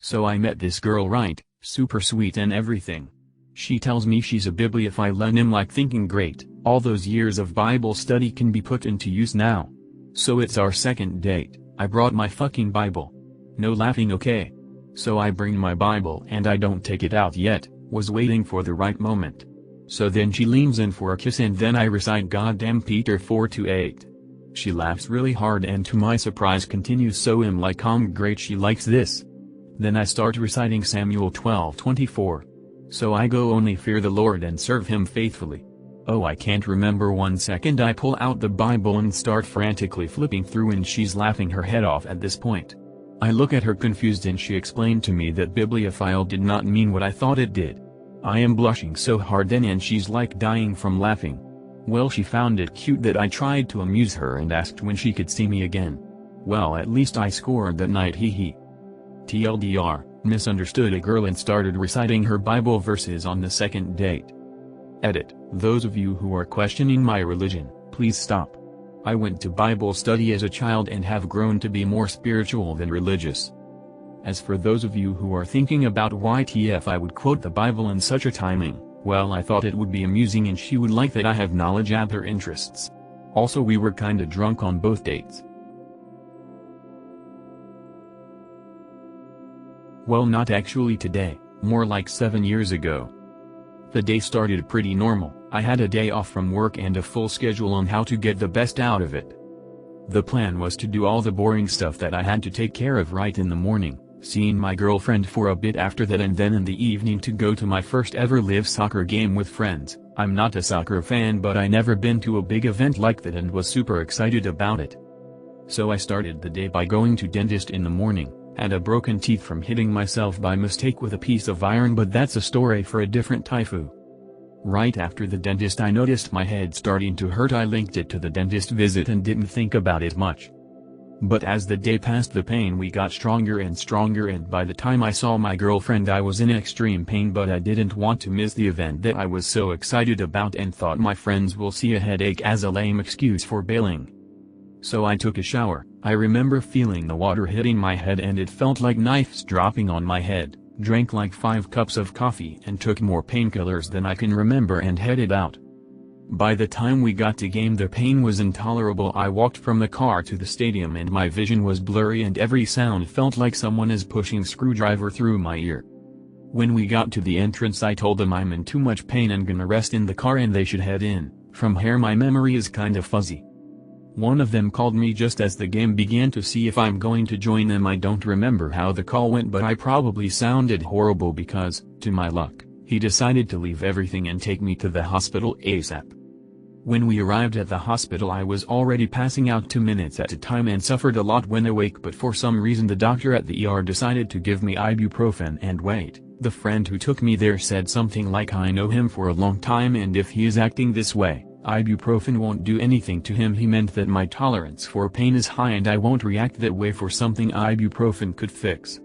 So I met this girl, right, super sweet and everything. She tells me she's a bibliophile and I'm like thinking great, all those years of Bible study can be put into use now. So it's our second date. I brought my fucking Bible. No laughing, okay? So I bring my Bible and I don't take it out yet, was waiting for the right moment. So then she leans in for a kiss and then I recite goddamn Peter 4:8. She laughs really hard and to my surprise continues, so I'm like great, she likes this. Then I start reciting Samuel 12:24. So I go, only fear the Lord and serve him faithfully. Oh, I can't remember 1 second. I pull out the Bible and start frantically flipping through and she's laughing her head off at this point. I look at her confused and she explained to me that bibliophile did not mean what I thought it did. I am blushing so hard then and she's like dying from laughing. Well, she found it cute that I tried to amuse her and asked when she could see me again. Well, at least I scored that night, hee. TLDR, misunderstood a girl and started reciting her Bible verses on the second date. Edit, those of you who are questioning my religion, please stop. I went to Bible study as a child and have grown to be more spiritual than religious. As for those of you who are thinking about YTF I would quote the Bible in such a timing, well, I thought it would be amusing and she would like that I have knowledge at her interests. Also, we were kinda drunk on both dates. Well, not actually today, more like 7 years ago. The day started pretty normal. I had a day off from work and a full schedule on how to get the best out of it. The plan was to do all the boring stuff that I had to take care of right in the morning, seeing my girlfriend for a bit after that, and then in the evening to go to my first ever live soccer game with friends. I'm not a soccer fan, but I never been to a big event like that and was super excited about it. So I started the day by going to dentist in the morning, had a broken teeth from hitting myself by mistake with a piece of iron, but that's a story for a different tifu. Right after the dentist I noticed my head starting to hurt. I linked it to the dentist visit and didn't think about it much. But as the day passed the pain we got stronger and stronger, and by the time I saw my girlfriend I was in extreme pain, but I didn't want to miss the event that I was so excited about and thought my friends will see a headache as a lame excuse for bailing. So I took a shower. I remember feeling the water hitting my head and it felt like knives dropping on my head, drank like 5 cups of coffee and took more painkillers than I can remember and headed out. By the time we got to game the pain was intolerable. I walked from the car to the stadium and my vision was blurry and every sound felt like someone is pushing screwdriver through my ear. When we got to the entrance I told them I'm in too much pain and gonna rest in the car and they should head in. From here my memory is kind of fuzzy. One of them called me just as the game began to see if I'm going to join them. I don't remember how the call went, but I probably sounded horrible because, to my luck, he decided to leave everything and take me to the hospital ASAP. When we arrived at the hospital I was already passing out 2 minutes at a time and suffered a lot when awake, but for some reason the doctor at the ER decided to give me ibuprofen and wait. The friend who took me there said something like, I know him for a long time and if he is acting this way, ibuprofen won't do anything to him. He meant that my tolerance for pain is high and I won't react that way for something ibuprofen could fix.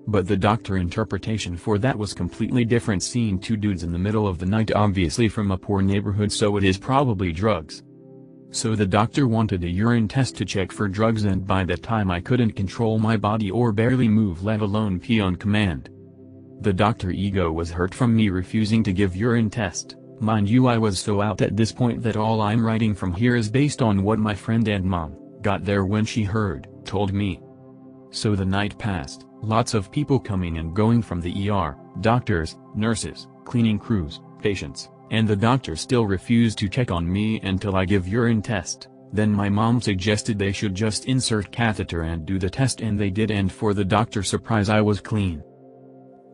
But the doctor interpretation for that was completely different, seeing 2 dudes in the middle of the night obviously from a poor neighborhood, so it is probably drugs. So the doctor wanted a urine test to check for drugs, and by that time I couldn't control my body or barely move, let alone pee on command. The doctor ego was hurt from me refusing to give urine test. Mind you, I was so out at this point that all I'm writing from here is based on what my friend and mom got there when she told me. So the night passed, lots of people coming and going from the ER, doctors, nurses, cleaning crews, patients, and the doctor still refused to check on me until I give urine test. Then my mom suggested they should just insert catheter and do the test, and they did, and for the doctor's surprise I was clean.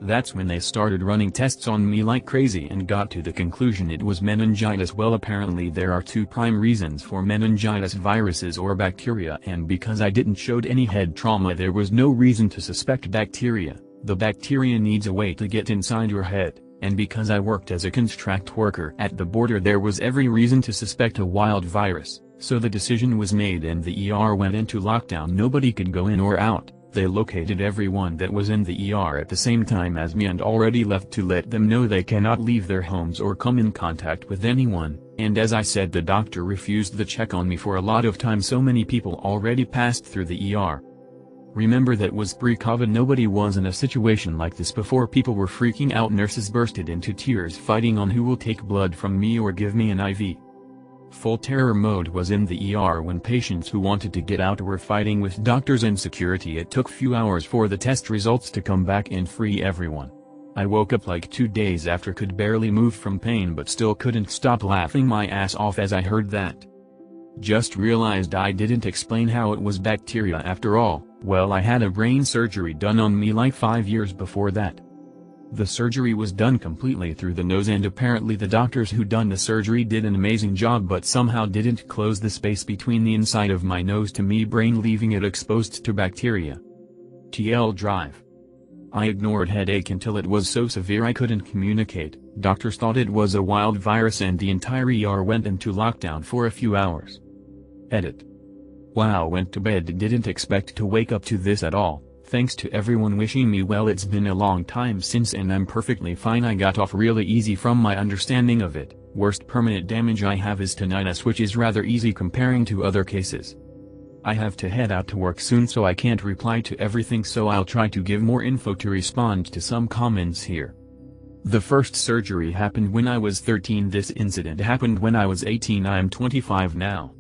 That's when they started running tests on me like crazy and got to the conclusion it was meningitis. Well, apparently there are 2 prime reasons for meningitis: viruses or bacteria, and because I didn't showed any head trauma there was no reason to suspect bacteria. The bacteria needs a way to get inside your head, and because I worked as a contract worker at the border there was every reason to suspect a wild virus, so the decision was made and the ER went into lockdown. Nobody could go in or out. They located everyone that was in the ER at the same time as me and already left to let them know they cannot leave their homes or come in contact with anyone, and as I said the doctor refused the check on me for a lot of time, so many people already passed through the ER. Remember that was pre-COVID, nobody was in a situation like this before, people were freaking out, nurses bursted into tears fighting on who will take blood from me or give me an IV. Full terror mode was in the ER when patients who wanted to get out were fighting with doctors and security. It took few hours for the test results to come back and free everyone. I woke up like 2 days after, could barely move from pain but still couldn't stop laughing my ass off as I heard that. Just realized I didn't explain how it was bacteria after all. Well, I had a brain surgery done on me like 5 years before that. The surgery was done completely through the nose and apparently the doctors who done the surgery did an amazing job but somehow didn't close the space between the inside of my nose to me brain, leaving it exposed to bacteria. TL drive. I ignored headache until it was so severe I couldn't communicate. Doctors thought it was a wild virus and the entire ER went into lockdown for a few hours. Edit. Wow, went to bed, didn't expect to wake up to this at all. Thanks to everyone wishing me well, it's been a long time since and I'm perfectly fine. I got off really easy from my understanding of it. Worst permanent damage I have is tinnitus, which is rather easy comparing to other cases. I have to head out to work soon so I can't reply to everything, so I'll try to give more info to respond to some comments here. The first surgery happened when I was 13. This incident happened when I was 18. I am 25 now.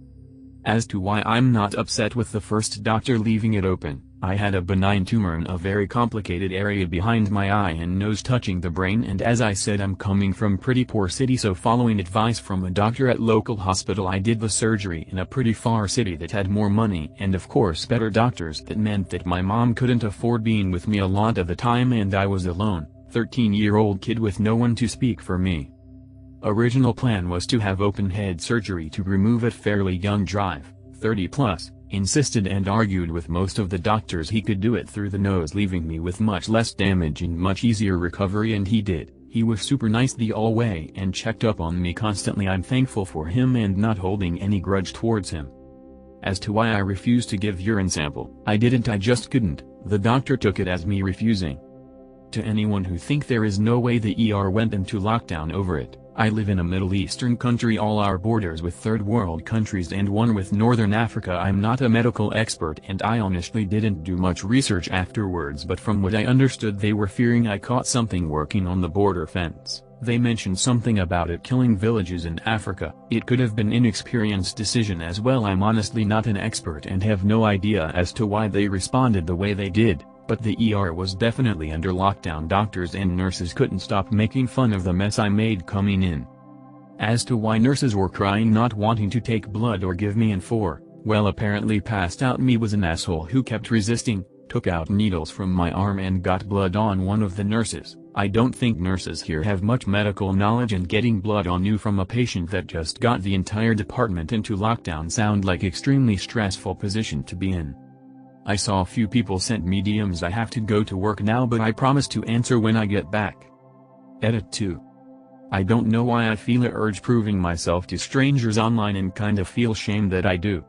As to why I'm not upset with the first doctor leaving it open, I had a benign tumor in a very complicated area behind my eye and nose touching the brain, and as I said, I'm coming from pretty poor city, so following advice from a doctor at local hospital I did the surgery in a pretty far city that had more money and of course better doctors. That meant that my mom couldn't afford being with me a lot of the time and I was alone, 13-year-old kid with no one to speak for me. Original plan was to have open head surgery to remove it. Fairly young drive, 30 plus, insisted and argued with most of the doctors he could do it through the nose, leaving me with much less damage and much easier recovery, and he did. He was super nice the all way and checked up on me constantly. I'm thankful for him and not holding any grudge towards him. As to why I refused to give urine sample, I just couldn't. The doctor took it as me refusing. To anyone who think there is no way the ER went into lockdown over it, I live in a Middle Eastern country, all our borders with third world countries and one with Northern Africa. I'm not a medical expert and I honestly didn't do much research afterwards, but from what I understood they were fearing I caught something working on the border fence. They mentioned something about it killing villages in Africa. It could have been inexperienced decision as well. I'm honestly not an expert and have no idea as to why they responded the way they did. But the ER was definitely under lockdown. Doctors and nurses couldn't stop making fun of the mess I made coming in. As to why nurses were crying not wanting to take blood or give me info, well, apparently passed out me was an asshole who kept resisting, took out needles from my arm and got blood on one of the nurses. I don't think nurses here have much medical knowledge, and getting blood on you from a patient that just got the entire department into lockdown sound like extremely stressful position to be in. I saw a few people sent me DMs. I have to go to work now, but I promise to answer when I get back. Edit 2. I don't know why I feel a urge proving myself to strangers online and kinda feel shame that I do.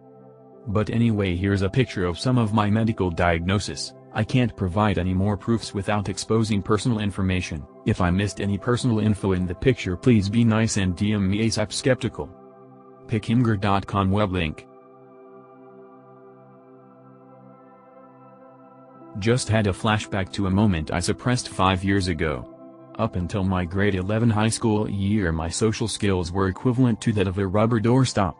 But anyway, here's a picture of some of my medical diagnosis. I can't provide any more proofs without exposing personal information. If I missed any personal info in the picture, please be nice and DM me ASAP. Skeptical. Pickimger.com web link. Just had a flashback to a moment I suppressed 5 years ago. Up until my grade 11 high school year, my social skills were equivalent to that of a rubber doorstop.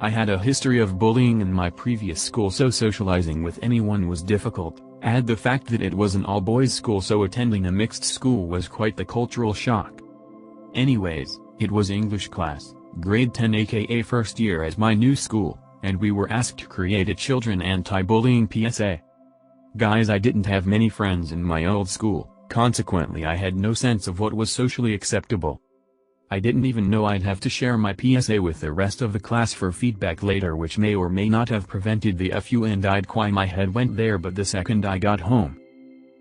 I had a history of bullying in my previous school, so socializing with anyone was difficult. Add the fact that it was an all-boys school, so attending a mixed school was quite the cultural shock. Anyways, it was English class, grade 10 aka first year at my new school, and we were asked to create a children anti-bullying PSA. Guys, I didn't have many friends in my old school, consequently I had no sense of what was socially acceptable. I didn't even know I'd have to share my PSA with the rest of the class for feedback later, which may or may not have prevented the FU and I'd quit. My head went there, but the second I got home,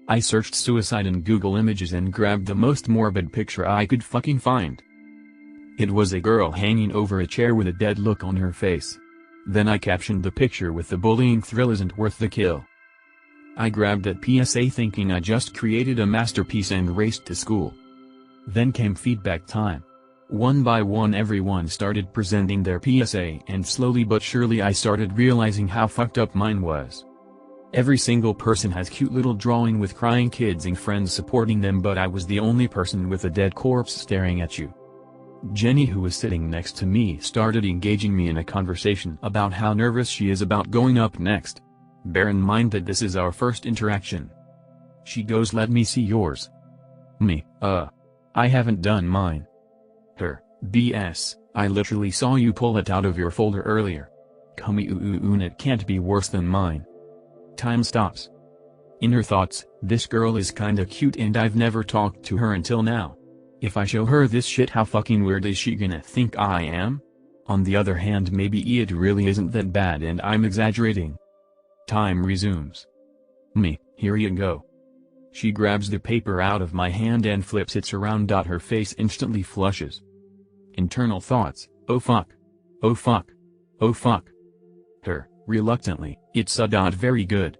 I searched suicide in Google Images and grabbed the most morbid picture I could fucking find. It was a girl hanging over a chair with a dead look on her face. Then I captioned the picture with "The bullying thrill isn't worth the kill." I grabbed that PSA thinking I just created a masterpiece and raced to school. Then came feedback time. One by one everyone started presenting their PSA, and slowly but surely I started realizing how fucked up mine was. Every single person has cute little drawing with crying kids and friends supporting them, but I was the only person with a dead corpse staring at you. Jenny, who was sitting next to me, started engaging me in a conversation about how nervous she is about going up next. Bear in mind that this is our first interaction. She goes, "Let me see yours." Me, I haven't done mine. Her, BS, I literally saw you pull it out of your folder earlier. It can't be worse than mine. Time stops. In her thoughts, this girl is kinda cute and I've never talked to her until now. If I show her this shit, how fucking weird is she gonna think I am? On the other hand, maybe it really isn't that bad and I'm exaggerating. Time resumes. Me, here you go. She grabs the paper out of my hand and flips it around. Her face instantly flushes. Internal thoughts, oh fuck. Oh fuck. Oh fuck. Her, reluctantly, it's very good.